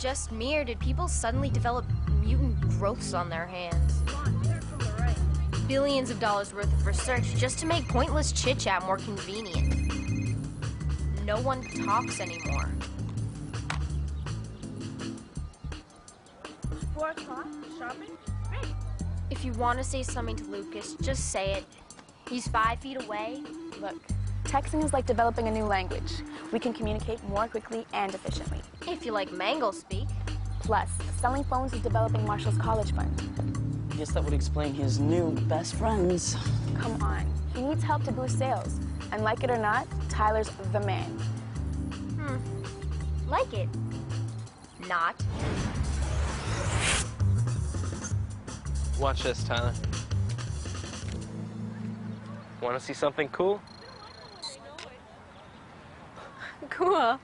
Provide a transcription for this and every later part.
just me, or did people suddenly develop mutant growths on their hands? Billions of dollars worth of research just to make pointless chit-chat more convenient. No one talks anymore. 4 o'clock? Shopping? Great. If you want to say something to Lucas, just say it. He's 5 feet away. Look, texting is like developing a new language. We can communicate more quickly and efficiently. If you like mango speak. Plus, selling phones is developing Marshall's college fund. I guess that would explain his new best friends. Come on, he needs help to boost sales. And like it or not, Tyler's the man. Like it. Not. Watch this, Tyler. Want to see something cool? Cool.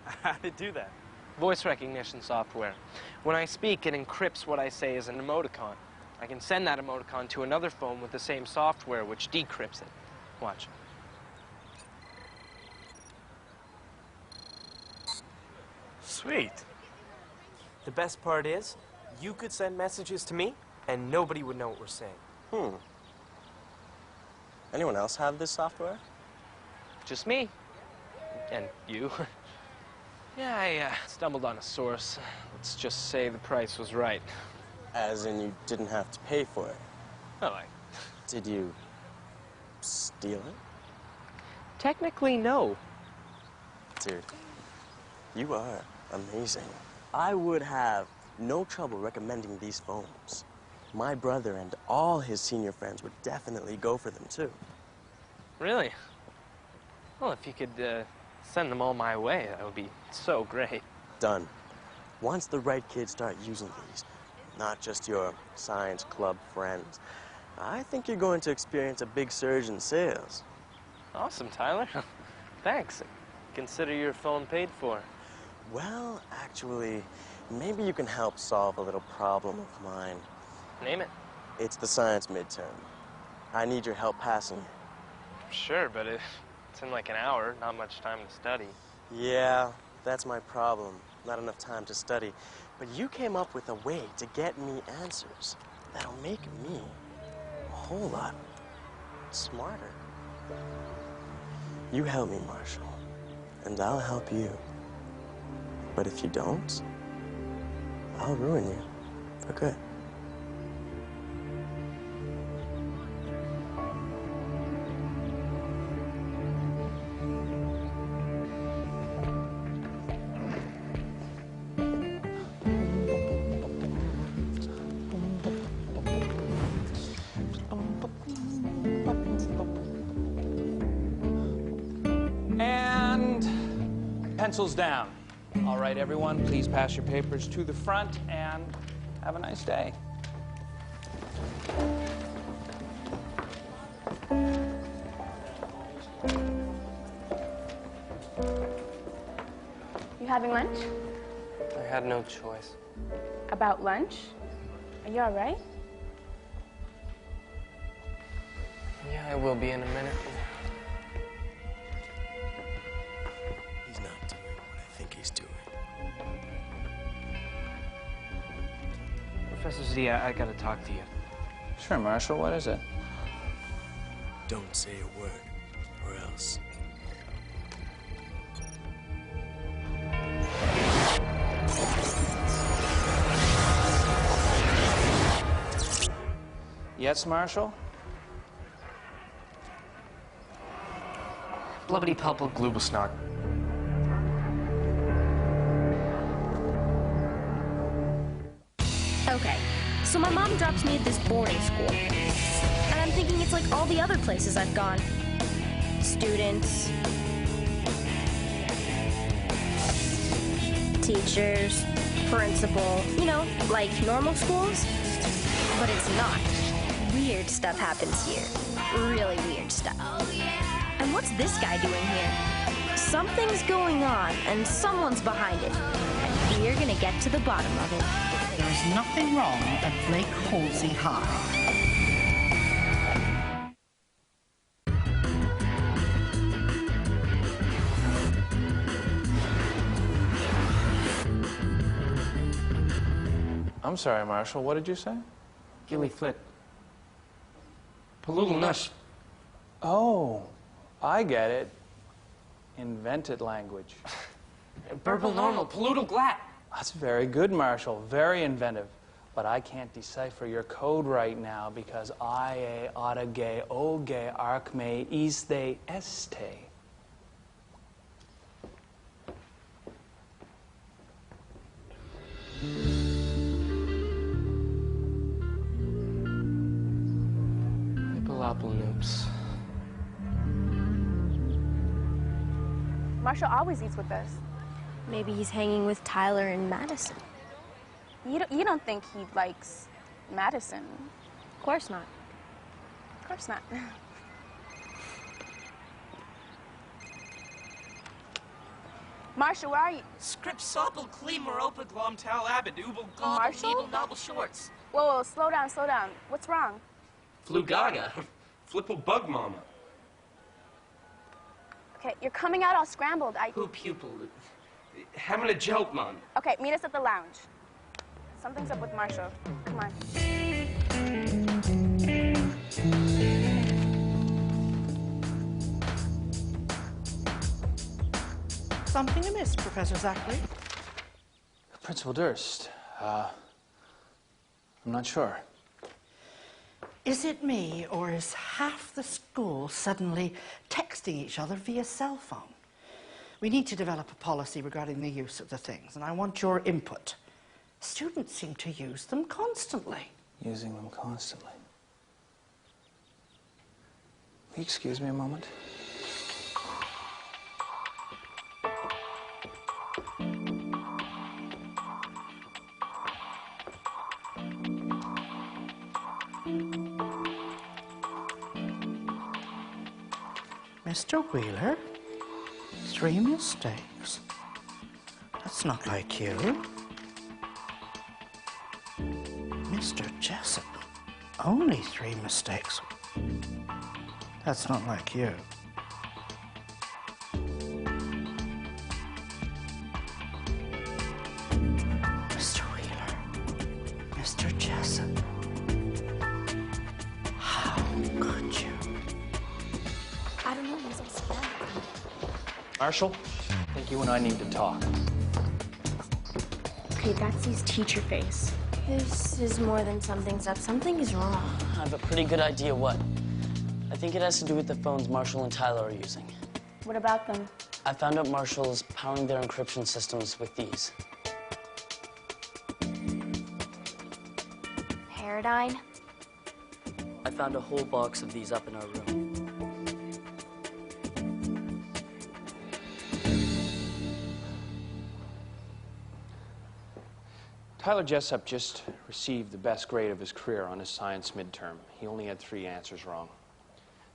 How to do that? Voice recognition software. When I speak, it encrypts what I say as an emoticon. I can send that emoticon to another phone with the same software, which decrypts it. Watch. Sweet. The best part is, you could send messages to me, and nobody would know what we're saying. Anyone else have this software? Just me. And you. Yeah, I stumbled on a source. Let's just say the price was right. As in you didn't have to pay for it? Oh, Did you steal it? Technically, no. Dude, you are amazing. I would have no trouble recommending these phones. My brother and all his senior friends would definitely go for them, too. Really? Well, if you could send them all my way, that would be so great. Done. Once the right kids start using these, not just your science club friends, I think you're going to experience a big surge in sales. Awesome, Tyler. Thanks. Consider your phone paid for. Well, actually, maybe you can help solve a little problem of mine. Name it. It's the science midterm. I need your help passing it. Sure, but it's in like an hour, not much time to study. Yeah, that's my problem. Not enough time to study. But you came up with a way to get me answers that'll make me a whole lot smarter. You help me, Marshall, and I'll help you. But if you don't, I'll ruin you for good. Pencils down. All right, everyone, please pass your papers to the front and have a nice day. You having lunch? I had no choice. About lunch? Are you all right? Yeah, I will be in a minute. He's not doing what I think he's doing. Professor Z, I gotta talk to you. Sure, Marshall, what is it? Don't say a word, or else. Yes, Marshall? Blubbity pulpal glubosnark. Okay, so my mom drops me at this boarding school. And I'm thinking it's like all the other places I've gone. Students, teachers, principal, you know, like normal schools. But it's not. Weird stuff happens here. Really weird stuff. And what's this guy doing here? Something's going on, and someone's behind it. And we're gonna get to the bottom of it. There is nothing wrong at Lake Holsey High. I'm sorry, Marshall. What did you say? Gilly Flit. Palulu Nush. Oh, I get it. Invented language. Burble Normal. Paludal Glat. That's very good, Marshall. Very inventive. But I can't decipher your code right now because I, ata, gay, o, gay, arc, me, iste, este. Noops. Marshall always eats with us. Maybe he's hanging with Tyler and Madison. You don't think he likes Madison? Of course not. Of course not. Marshall, where are you? Script Soppel Kleemer Opa Glom Tal Abbott Ubel Marshall? Gobble Nobble Shorts. Whoa, slow down, slow down. What's wrong? Flu Gaga. Flipple Bug Mama. Okay, you're coming out all scrambled. Who pupil? Having a joke, man. Okay, meet us at the lounge. Something's up with Marshall. Come on. Something amiss, Professor Zachary? Principal Durst, I'm not sure. Is it me, or is half the school suddenly texting each other via cell phone? We need to develop a policy regarding the use of the things, and I want your input. Students seem to use them constantly. Using them constantly. Will you excuse me a moment? Mr. Wheeler, 3 mistakes. That's not like you. Mr. Jessup, only 3 mistakes. That's not like you. Mr. Wheeler, Mr. Jessup, how could you? I don't know, he's all scared. Marshall, I think you and I need to talk. Okay, that's his teacher face. This is more than something's up. Something is wrong. I have a pretty good idea what. I think it has to do with the phones Marshall and Tyler are using. What about them? I found out Marshall is powering their encryption systems with these. Paradigm? I found a whole box of these up in our room. Tyler Jessup just received the best grade of his career on his science midterm. He only had 3 answers wrong.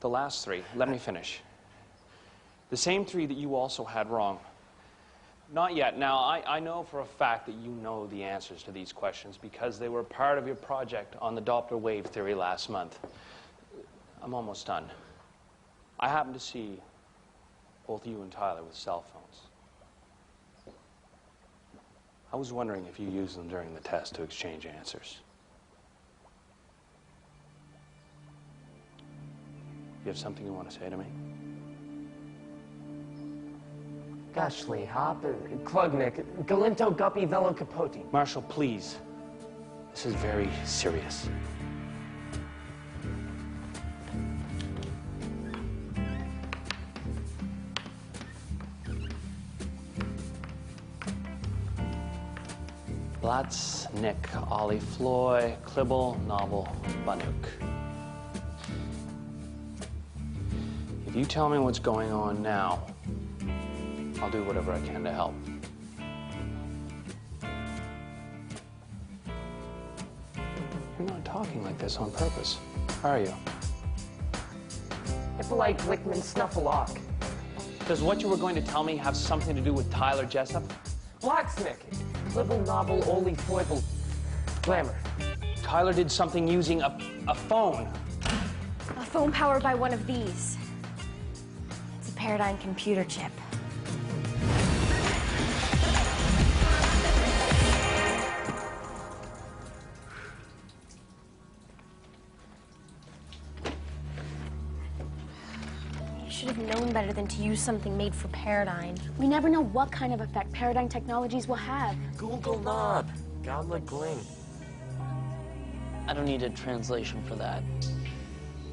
The last 3, let me finish. The same 3 that you also had wrong. Not yet. Now, I know for a fact that you know the answers to these questions because they were part of your project on the Doppler wave theory last month. I'm almost done. I happened to see both you and Tyler with cell phones. I was wondering if you used them during the test to exchange answers. You have something you want to say to me? Gashly, Hop, Klugnik, Galinto, Guppy, Velo, Capote. Marshall, please. This is very serious. Blatz, Nick, Ollie, Floy, Klibble, Novel, Banuk. If you tell me what's going on now, I'll do whatever I can to help. You're not talking like this on purpose, are you? Hippolyte, Glickman, Snuffleock. Does what you were going to tell me have something to do with Tyler Jessup? Blacksnick, Klibble, Novel, Oli, Foible, Glamour. Tyler did something using a phone. A phone powered by one of these. It's a Paradigm computer chip. better than to use something made for Paradigm. We never know what kind of effect Paradigm technologies will have. Google Knob. Godlike Gling. I don't need a translation for that.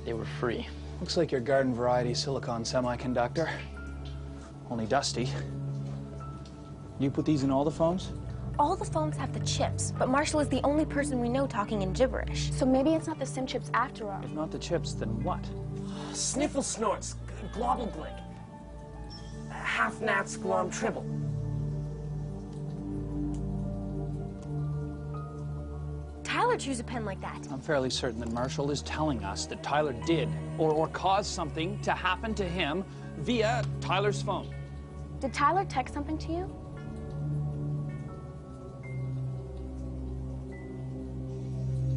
They were free. Looks like your garden variety silicon semiconductor. Only dusty. You put these in all the phones? All the phones have the chips, but Marshall is the only person we know talking in gibberish. So maybe it's not the SIM chips after all. If not the chips, then what? Sniffle snorts. Globble glick. Half nats glom tribble. Tyler chews a pen like that. I'm fairly certain that Marshall is telling us that Tyler did or caused something to happen to him via Tyler's phone. Did Tyler text something to you?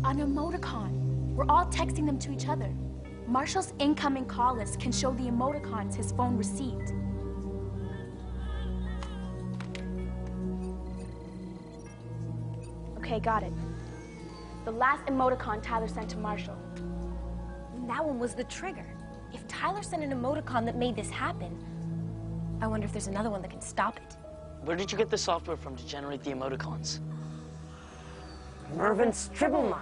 An emoticon. We're all texting them to each other. Marshall's incoming call list can show the emoticons his phone received. Okay, got it. The last emoticon Tyler sent to Marshall. That one was the trigger. If Tyler sent an emoticon that made this happen, I wonder if there's another one that can stop it. Where did you get the software from to generate the emoticons? Mervin's Tribblemon.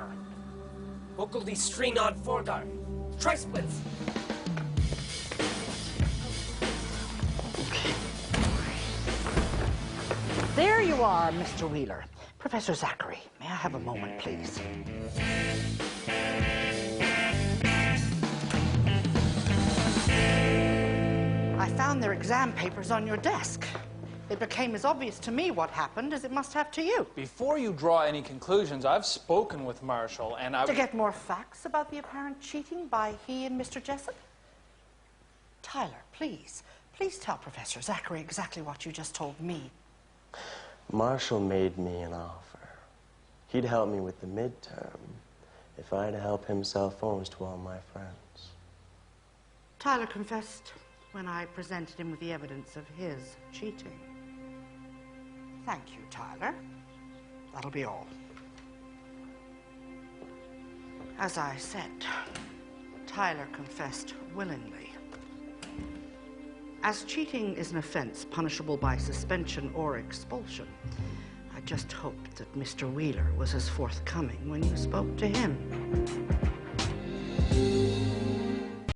Vocally Strenod Forgar. Tri-splits. There you are, Mr. Wheeler. Professor Zachary, may I have a moment, please? I found their exam papers on your desk. It became as obvious to me what happened as it must have to you. Before you draw any conclusions, I've spoken with Marshall and To get more facts about the apparent cheating by he and Mr. Jessup? Tyler, please tell Professor Zachary exactly what you just told me. Marshall made me an offer. He'd help me with the midterm if I'd help him sell phones to all my friends. Tyler confessed when I presented him with the evidence of his cheating. Thank you, Tyler. That'll be all. As I said, Tyler confessed willingly. As cheating is an offense punishable by suspension or expulsion, I just hoped that Mr. Wheeler was as forthcoming when you spoke to him.